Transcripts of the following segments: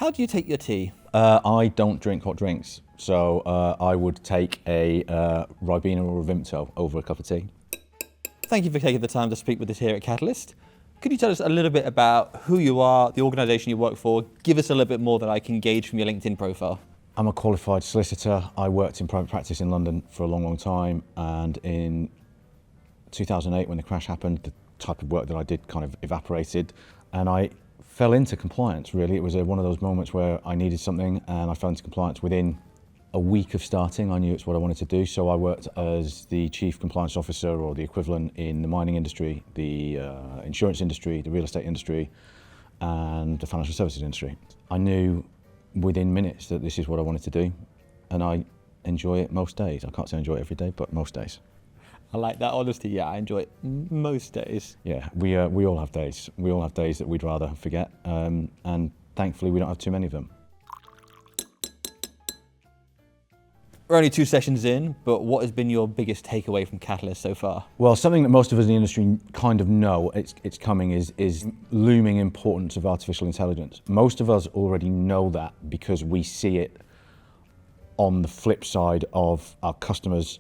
How do you take your tea? I don't drink hot drinks, so I would take a Ribena or a Vimto over a cup of tea. Thank you for taking the time to speak with us here at Catalyst. Could you tell us a little bit about who you are, the organisation you work for? Give us a little bit more that I can gauge from your LinkedIn profile. I'm a qualified solicitor. I worked in private practice in London for a long, long time, and in 2008 when the crash happened, the type of work that I did kind of evaporated, and I fell into compliance, really. It was one of those moments where I needed something and I fell into compliance. Within a week of starting, I knew it's what I wanted to do, so I worked as the Chief Compliance Officer, or the equivalent, in the mining industry, the insurance industry, the real estate industry, and the financial services industry. I knew within minutes that this is what I wanted to do, and I enjoy it most days. I can't say I enjoy it every day, but most days. I like that honesty. Yeah, I enjoy it most days. Yeah, we all have days. We all have days that we'd rather forget, and thankfully we don't have too many of them. We're only 2 sessions in, but what has been your biggest takeaway from Catalyst so far? Well, something that most of us in the industry kind of know it's coming is looming importance of artificial intelligence. Most of us already know that because we see it on the flip side of our customers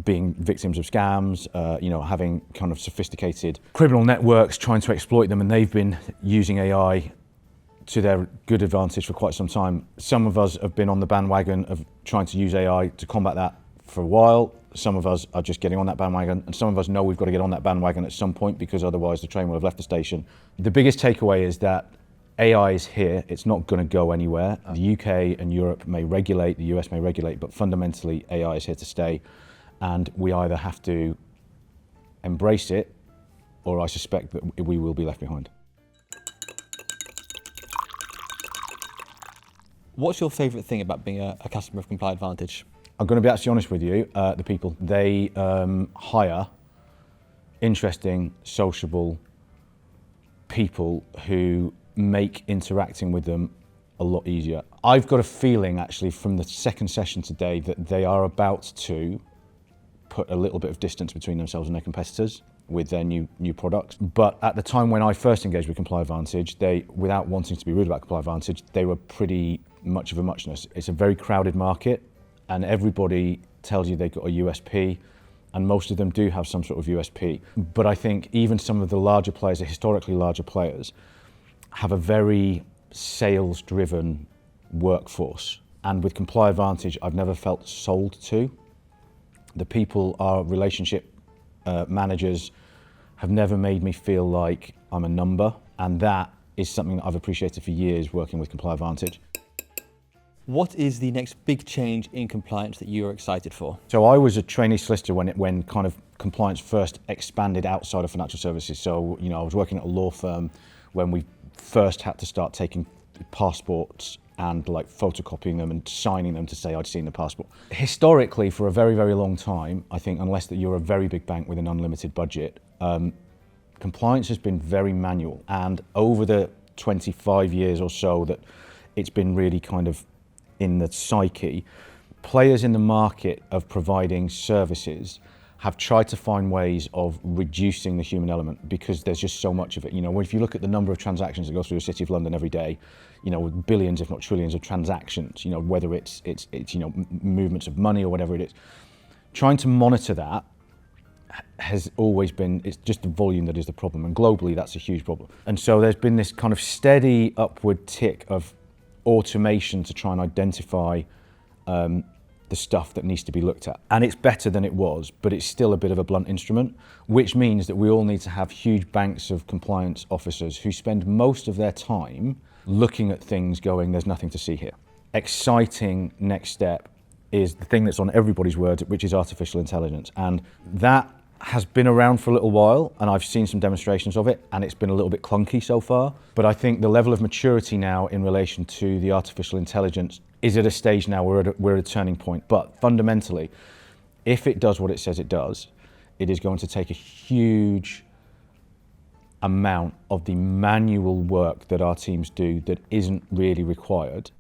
being victims of scams, having kind of sophisticated criminal networks trying to exploit them, and they've been using AI to their good advantage for quite some time. Some of us have been on the bandwagon of trying to use AI to combat that for a while. Some of us are just getting on that bandwagon, and some of us know we've got to get on that bandwagon at some point because otherwise the train will have left the station. The biggest takeaway is that AI is here. It's not going to go anywhere. The UK and Europe may regulate, the US may regulate, but fundamentally AI is here to stay. And we either have to embrace it, or I suspect that we will be left behind. What's your favourite thing about being a customer of ComplyAdvantage? I'm going to be actually honest with you, the people. They hire interesting, sociable people who make interacting with them a lot easier. I've got a feeling, actually, from the second session today that they are about to put a little bit of distance between themselves and their competitors with their new products. But at the time when I first engaged with ComplyAdvantage, they, without wanting to be rude about ComplyAdvantage, they were pretty much of a muchness. It's a very crowded market, and everybody tells you they've got a USP, and most of them do have some sort of USP. But I think even some of the larger players, the historically larger players, have a very sales-driven workforce. And with ComplyAdvantage, I've never felt sold to. The people, our relationship managers, have never made me feel like I'm a number, and that is something that I've appreciated for years working with ComplyAdvantage. What is the next big change in compliance that you are excited for? So I was a trainee solicitor when kind of compliance first expanded outside of financial services. So, I was working at a law firm when we first had to start taking passports and photocopying them and signing them to say I'd seen the passport. Historically, for a very, very long time, I think, unless that you're a very big bank with an unlimited budget, compliance has been very manual. And over the 25 years or so that it's been really kind of in the psyche, players in the market of providing services have tried to find ways of reducing the human element because there's just so much of it. If you look at the number of transactions that go through the City of London every day, with billions, if not trillions of transactions, whether it's movements of money or whatever it is, trying to monitor that has always been, it's just the volume that is the problem, and globally that's a huge problem. And so there's been this kind of steady upward tick of automation to try and identify the stuff that needs to be looked at. And it's better than it was, but it's still a bit of a blunt instrument, which means that we all need to have huge banks of compliance officers who spend most of their time looking at things going, there's nothing to see here. Exciting next step is the thing that's on everybody's words, which is artificial intelligence. And that has been around for a little while, and I've seen some demonstrations of it, and it's been a little bit clunky so far. But I think the level of maturity now in relation to the artificial intelligence is at a stage now where we're at a turning point. But fundamentally, if it does what it says it does, it is going to take a huge amount of the manual work that our teams do that isn't really required